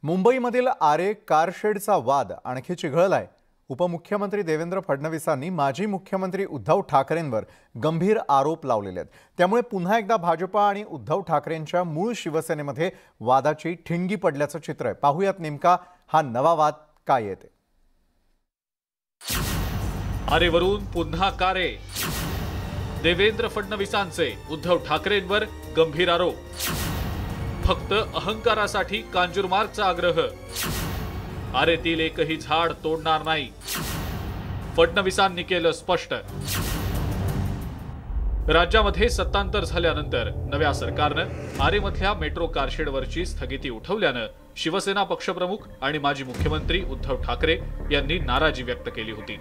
मुंबईमधील आरे कारशेडचा वाद आणखी चिघळलाय। उपमुख्यमंत्री देवेंद्र फडणवीसांनी माजी मुख्यमंत्री उद्धव ठाकरेंवर गंभीर आरोप लावलेले आहेत। त्यामुळे पुन्हा एकदा भाजपा आणि उद्धव ठाकरेंच्या मूळ शिवसेनेमध्ये वादाची ठिणगी पडल्याचं चित्र आहे। पाहूयात नेमका हा नवा वाद काय येते। आरेवरून पुन्हा कारे, देवेंद्र फडणवीसांचे उद्धव ठाकरेंवर गंभीर आरोप। फक्त अहंकारासाठी कांजूरमार्गचा आग्रह, आरेतील एकही झाड तोडणार नाही, फडणवीसांनी केलं स्पष्ट। राज्यामध्ये सत्तांतर झाल्यानंतर नव्या सरकारनं आरेमधल्या मेट्रो कारशेडवरची स्थगिती उठवल्यानं शिवसेना पक्षप्रमुख आणि माजी मुख्यमंत्री उद्धव ठाकरे यांनी नाराजी व्यक्त केली होती।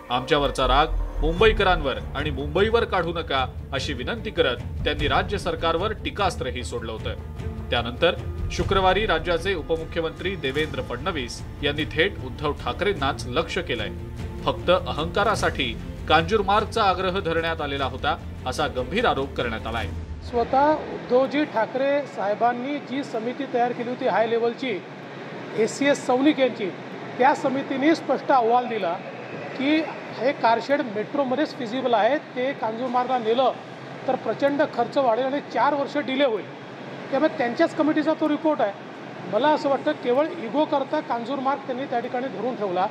आमच्यावरचा राग मुंबईकरांवर आणि मुंबईवर काढू नका अशी विनंती करत त्यांनी राज्य सरकारवर टीकास्त्रही सोडलं होतं। त्यानंतर शुक्रवारी राज्याचे उपमुख्यमंत्री देवेंद्र फडणवीस यांनी थेट उद्धव ठाकरेंनाच लक्ष्य केलंय। फक्त अहंकारासाठी कांजूरमार्गचा आग्रह धरण्यात आलेला होता असा गंभीर आरोप करण्यात आलाय। स्वतः उद्धवजी ठाकरे साहेबांनी जी समिती तयार केली होती हाय लेवलची, एसीएस सौनिक यांची, त्या समितीने स्पष्ट अहवाल दिला की हे कारशेड मेट्रोमध्येच फिजिबल आहे। ते कांजूरमार्गला नेलं तर प्रचंड खर्च वाढेल आणि 4 वर्ष डिले होईल। त्यामुळे त्यांच्याच कमिटीचा तो रिपोर्ट आहे। मला असं वाटतं केवळ इगो करता कांजूरमार्ग त्यांनी त्या ठिकाणी धरून ठेवला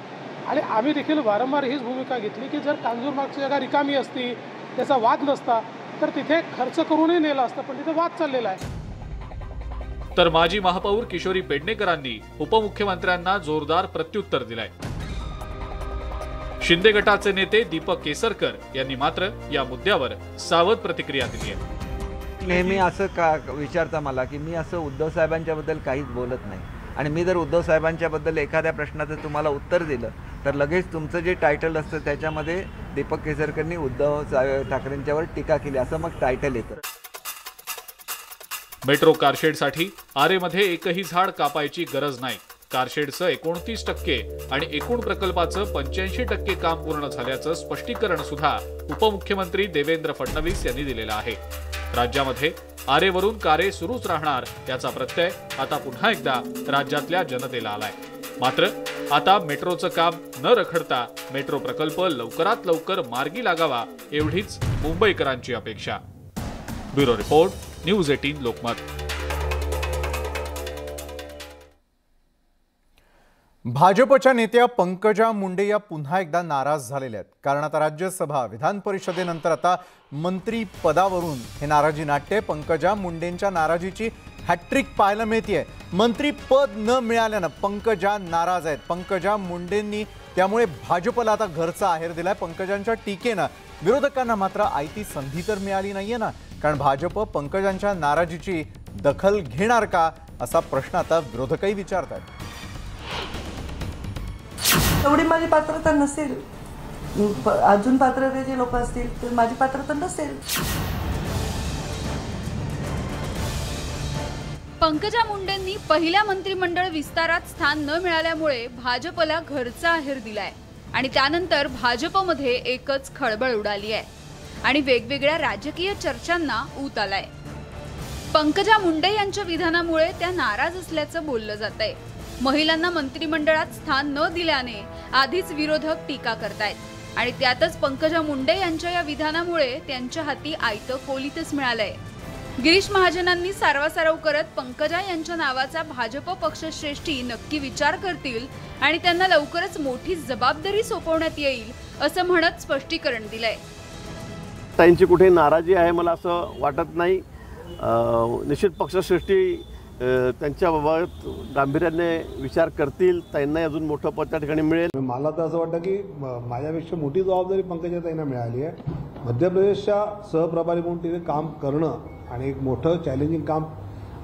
आणि आम्ही देखील वारंवार हीच भूमिका घेतली की जर कांजूरमार्गची जागा रिकामी असती, त्याचा वाद नसता, तर तिथे खर्च करूनही नेला असता, पण तिथे वाद चाललेला आहे। तर माजी महापौर किशोरी पेडणेकरांनी उपमुख्यमंत्र्यांना जोरदार प्रत्युत्तर दिलंय। शिंदे गटाचे नेते दीपक केसरकर यांनी मात्र या मुद्द्यावर सावध प्रतिक्रिया दिली आहे। नेहमी असं का विचारता मला की मी असं उद्धव साहेबांच्या बद्दल काहीच बोलत नाही, आणि मी जर उद्धव साहेबांच्या बद्दल एखाद्या प्रश्नाचं तुम्हाला उत्तर दिलं तर लगेच तुमचं जे टायटल असतं त्याच्यामध्ये दीपक केसरकरनी उद्धव ठाकरेंच्यावर टीका केली असं मग टायटल येतं। मेट्रो कारशेडसाठी आरेमध्ये एकही झाड कापायची गरज नाही। कारशेडचं 29% आणि एकूण प्रकल्पाचं 85% काम पूर्ण झाल्याचं स्पष्टीकरण सुद्धा उपमुख्यमंत्री देवेंद्र फडणवीस यांनी दिलेलं आहे। राज्यामध्ये आरेवरून कारे सुरूच राहणार याचा प्रत्यय आता पुन्हा एकदा राज्यातल्या जनतेला आलाय। मात्र आता मेट्रोचं काम न रखडता मेट्रो प्रकल्प लवकरात लवकर मार्गी लागावा एवढीच मुंबईकरांची अपेक्षा। Bureau report, news 18 Lokmat. भाजपच्या नेत्या पंकजा मुंडे या पुन्हा एकदा नाराज झालेल्या आहेत। कारण आता राज्यसभा विधान परिषदेनंतर आता मंत्री पदावरून हे नाराजी नाट्य पंकजा मुंडेंच्या नाराजीची हॅट्रिक पाहायला मिळते। मंत्री पद न मिळाल्यानं पंकजा नाराज आहेत। पंकजा मुंडेंनी त्यामुळे भाजपला आता घरचा आहेर दिलाय। पंकजांच्या टीकेनं विरोधकांना मात्र आयती संधी तर मिळाली नाहीये ना, कारण भाजप पंकजांच्या नाराजीची दखल घेणार का असा प्रश्न आता विरोधकही विचारतात। एवढी माझी पात्रता नसेल, अजून पात्रतेचे लोक असतील तर माझी पात्रता नसेल। पंकजा मुंडेंनी पहिल्या मंत्रिमंडळ विस्तारात स्थान न मिळाल्यामुळे भाजपला घरचा आहेर दिलाय आणि त्यानंतर भाजपमध्ये एकच खळबळ उडाली आहे आणि वेगवेगळ्या राजकीय चर्चांना ऊत आलाय। पंकजा मुंडे यांच्या विधानामुळे त्या नाराज असल्याचं बोललं जातंय। महिलांना मंत्रिमंडळात स्थान न दिल्याने आधीच विरोधक टीका करतायत आणि त्यातच पंकजा मुंडे यांच्या या विधानामुळे त्यांच्या हाती आयतं कोलीतच मिळालंय। गिरीश महाजनांनी सारवासारव करत पंकजा यांच्या नावाचा भाजप पक्षश्रेष्ठी नक्की विचार करतील आणि त्यांना लवकरच मोठी जबाबदारी सोपवण्यात येईल असं म्हणत स्पष्टीकरण दिलंय। त्यांची कुठे नाराजी आहे मला असं वाटत नाही। निश्चित पक्षश्रेष्ठी त्यांच्या बाबत गांभीर्याने विचार करतील, त्यांना अजून मोठं पद त्या ठिकाणी मिळेल। मला तर असं वाटतं की माझ्यापेक्षा मोठी जबाबदारी पंकजाताईंना मिळाली आहे। मध्य प्रदेशच्या सहप्रभारी म्हणून तिथे काम करणं आणि एक मोठं चॅलेंजिंग काम,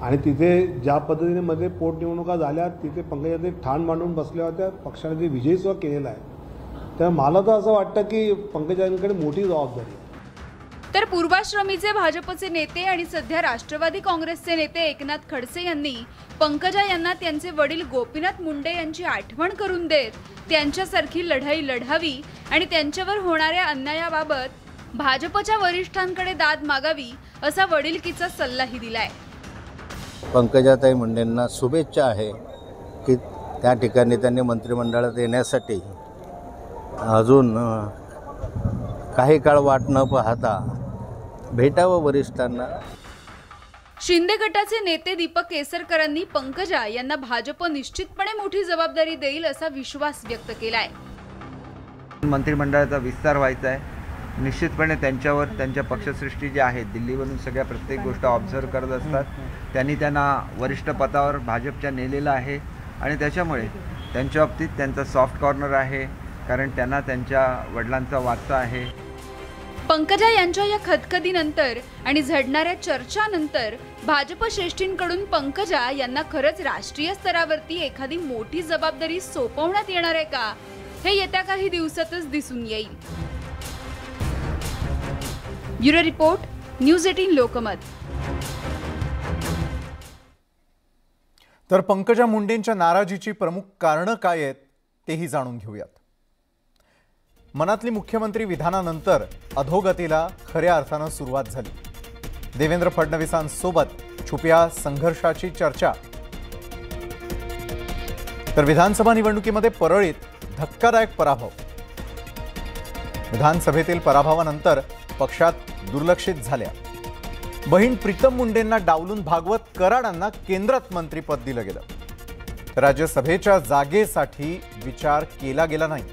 आणि तिथे ज्या पद्धतीने मध्ये पोटनिवडणुका झाल्या तिथे पंकजाताई ठाण मांडून बसल्या होत्या, पक्षाने ते विजयी सुद्धा केलेला आहे। तर मला तर असं वाटतं की पंकजाताईंकडे मोठी जबाबदारी। तर पूर्वाश्रमीचे भाजपचे नेते आणि सध्या राष्ट्रवादी काँग्रेसचे नेते एकनाथ खडसे यांनी पंकजा यांना त्यांचे वडील गोपीनाथ मुंडे यांची आठवण करून देत त्यांच्यासारखी लढाई लढावी आणि त्यांच्यावर होणाऱ्या अन्यायाबाबत भाजपच्या वरिष्ठांकडे दाद मागावी असा वडिलकीचा सल्लाही दिलाय। पंकजाताई मुंडेंना शुभेच्छा आहे की त्या ठिकाणी त्यांनी मंत्रिमंडळात येण्यासाठी अजून काही काळ वाट न पाहता भेटावं वरिष्ठांना. शिंदे गटाचे नेते दीपक केसरकरांनी पंकजा यांना भाजप निश्चितपणे मोठी जबाबदारी देईल असा विश्वास व्यक्त केलाय. मंत्रिमंडळाचा विस्तार व्हायचा आहे. निश्चितपणे त्यांच्यावर त्यांच्या पक्षश्रेष्ठी जे आहेत दिल्लीवरून सगळ्या प्रत्येक गोष्ट ऑब्झर्व करत असतात. त्यांना वरिष्ठ पदावर भाजपच्या नेलेलं आहे आणि त्याच्यामुळे त्यांच्या बाबतीत त्यांचा सॉफ्ट कॉर्नर आहे, कारण त्यांना त्यांच्या वडिलांचा वारसा आहे. पंकजा यांच्या या खदखदीनंतर आणि झडणाऱ्या चर्चानंतर भाजप श्रेष्ठींकडून पंकजा यांना खरंच राष्ट्रीय स्तरावरती एखादी मोठी जबाबदारी सोपवण्यात येणार आहे का, हे येत्या काही दिवसातच दिसून येईल. Bureau report, news 18 Lokmat. तर पंकजा मुंडेंच्या नाराजीची प्रमुख कारणं काय आहेत तेही जाणून घेऊयात. मनातली मुख्यमंत्री विधानानंतर अधोगतीला खऱ्या अर्थानं सुरुवात झाली. देवेंद्र फडणवीसांसोबत छुप्या संघर्षाची चर्चा. तर विधानसभा निवडणुकीमध्ये परळीत धक्कादायक पराभव. विधानसभेतील पराभवानंतर पक्षात दुर्लक्षित झाल्या. बहीण प्रीतम मुंडेंना डावलून भागवत कराडांना केंद्रात मंत्रिपद दिलं गेलं. राज्यसभेच्या जागेसाठी विचार केला गेला नाही.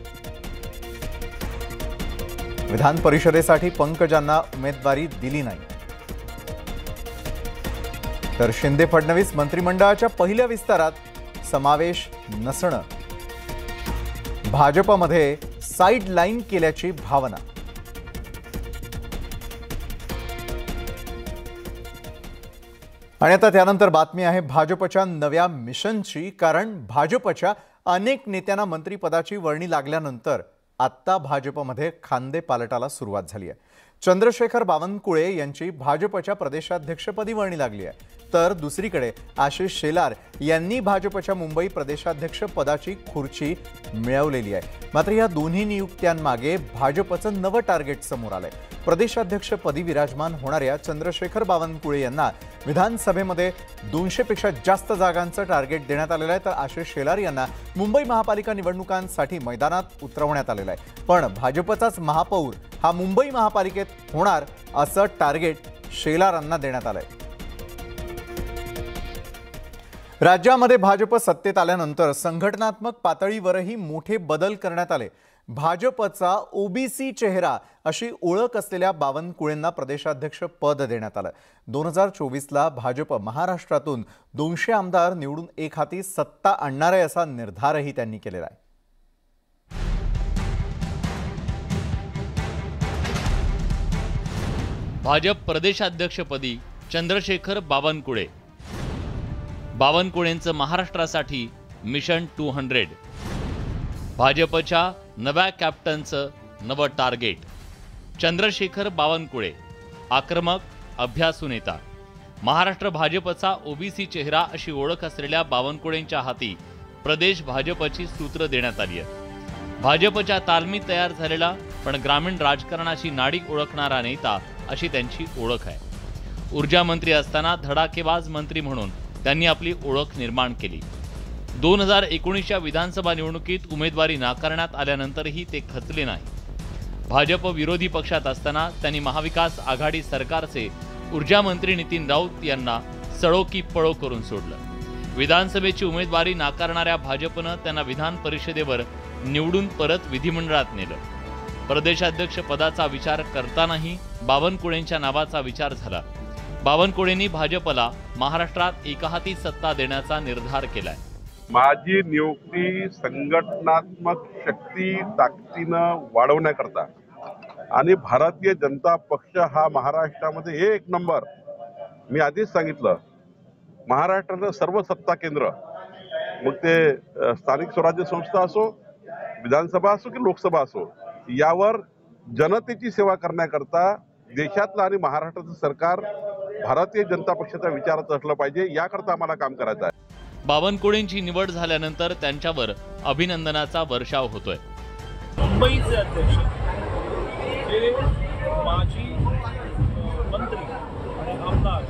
विधान परिषदेसाठी पंकजांना उमेदवारी दिली नाही. तर शिंदे फडणवीस मंत्रिमंडळाच्या पहिल्या विस्तारात समावेश नसणं. भाजपमध्ये साईड लाईन केल्याची भावना. आणि आता त्यानंतर बातमी आहे भाजपच्या नव्या मिशनची. कारण भाजपच्या अनेक नेत्यांना मंत्रिपदाची वर्णी लागल्यानंतर आत्ता भाजपमध्ये खांदे पालटाला सुरुवात झाली आहे. चंद्रशेखर बावनकुळे यांची भाजपच्या प्रदेशाध्यक्षपदी वर्णी लागली आहे. तर दुसरीकडे आशिष शेलार यांनी भाजपच्या मुंबई प्रदेशाध्यक्ष पदाची खुर्ची मिळवलेली आहे. मात्र या दोन्ही नियुक्त्यांमागे भाजपचं नवं टार्गेट समोर आलंय. प्रदेशाध्यक्षपदी विराजमान होणाऱ्या चंद्रशेखर बावनकुळे यांना विधानसभेमध्ये 200 पेक्षा जास्त जागांचं टार्गेट देण्यात आलेलं आहे. तर आशिष शेलार यांना मुंबई महापालिका निवडणुकांसाठी मैदानात उतरवण्यात आलेलं आहे. पण भाजपचाच महापौर हा मुंबई महापालिकेत होणार असं टार्गेट शेलारांना देण्यात आलंय. राज्यामध्ये भाजप सत्तेत आल्यानंतर संघटनात्मक पातळीवरही मोठे बदल करण्यात आले. भाजपचा ओबीसी चेहरा अशी ओळख असलेल्या बावनकुळेंना प्रदेशाध्यक्ष पद देण्यात आलं. 2024ला भाजप महाराष्ट्रातून 200 आमदार निवडून एक हाती सत्ता आणणार आहे असा निर्धारही त्यांनी केलेला आहे. भाजप प्रदेशाध्यक्षपदी चंद्रशेखर बावनकुळे. बावनकुळेंचं महाराष्ट्रासाठी मिशन 200. भाजपच्या नव्या कॅप्टनचं नवं टार्गेट. चंद्रशेखर बावनकुळे आक्रमक, अभ्यासू नेता. महाराष्ट्र भाजपचा ओबीसी चेहरा अशी ओळख असलेल्या बावनकुळेंच्या हाती प्रदेश भाजपची सूत्र देण्यात आली आहे. भाजपच्या तालमीत तयार झालेला पण ग्रामीण राजकारणाची नाडी ओळखणारा नेता अशी त्यांची ओळख आहे. ऊर्जा मंत्री असताना धडाकेबाज मंत्री म्हणून त्यांनी आपली ओळख निर्माण केली. 2019च्या विधानसभा निवडणुकीत उमेदवारी नाकारण्यात आल्यानंतरही ते खचले नाही. भाजप विरोधी पक्षात असताना त्यांनी महाविकास आघाडी सरकारचे ऊर्जा मंत्री नितीन राऊत यांना सळो की पळो करून सोडलं. विधानसभेची उमेदवारी नाकारणाऱ्या भाजपनं त्यांना विधान परिषदेवर निवडून परत विधिमंडळात नेलं. प्रदेशाध्यक्ष पदाचा विचार करतानाही बावनकुळेंच्या नावाचा विचार झाला. बावनकुळेंनी भाजपला महाराष्ट्रात एकहाती सत्ता देण्याचा निर्धार केलाय. माझी नियुक्ती संघटनात्मक शक्ती ताकदीनं वाढवण्याकरता आणि भारतीय जनता पक्ष हा महाराष्ट्रामध्ये एक नंबर, मी आधीच सांगितलं, महाराष्ट्राचं सर्व सत्ता केंद्र, मग ते स्थानिक स्वराज्य संस्था असो, विधानसभा असो की लोकसभा असो, यावर जनतेची सेवा करण्याकरता देशातलं आणि महाराष्ट्राचं सरकार भारतीय जनता पक्षाच्या विचाराचं असलं पाहिजे, याकरता आम्हाला काम करायचं आहे. बावनकुळेंची निवड झाल्यानंतर त्यांच्यावर अभिनंदनाचा वर्षाव होतोय. मुंबईचे अध्यक्ष हे माजी मंत्री आणि आमदार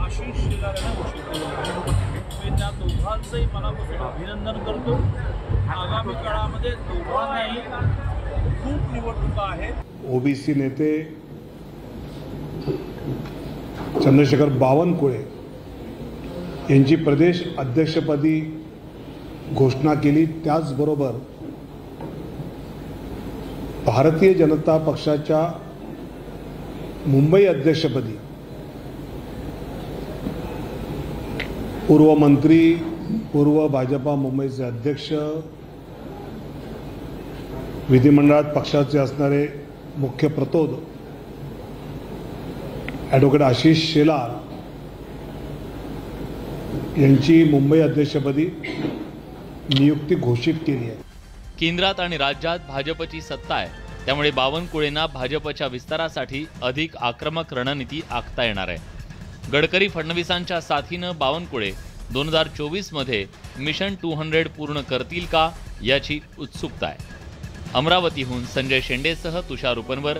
आशिष शेलार यांना घोषित केलं. त्या दोघांचंही मनापासून अभिनंदन करतो. आगामी काळामध्ये दोघांनाही खूप निवडणुका आहेत. ओबीसी नेते चंद्रशेखर बावनकुळे यांची प्रदेश अध्यक्षपदी घोषणा केली. त्याचबरोबर भारतीय जनता पक्षाच्या मुंबई अध्यक्षपदी पूर्व मंत्री, पूर्व भाजपा मुंबईचे अध्यक्ष, विधिमंडळात पक्षाचे असणारे मुख्य प्रतोद ॲडव्होकेट आशिष शेलार यांची मुंबई अध्यक्षपदी नियुक्ती घोषित केली आहे. केंद्रात आणि राज्यात भाजपची सत्ता आहे, त्यामुळे बावनकुळेंना भाजपच्या विस्तारासाठी अधिक आक्रमक रणनीती आखता येणार आहे. गडकरी फडणवीसांच्या साथीनं बावनकुळे 2024 मध्ये मिशन 200 पूर्ण करतील का याची उत्सुकता आहे. अमरावतीहून संजय शेंडेसह तुषार उपनवर,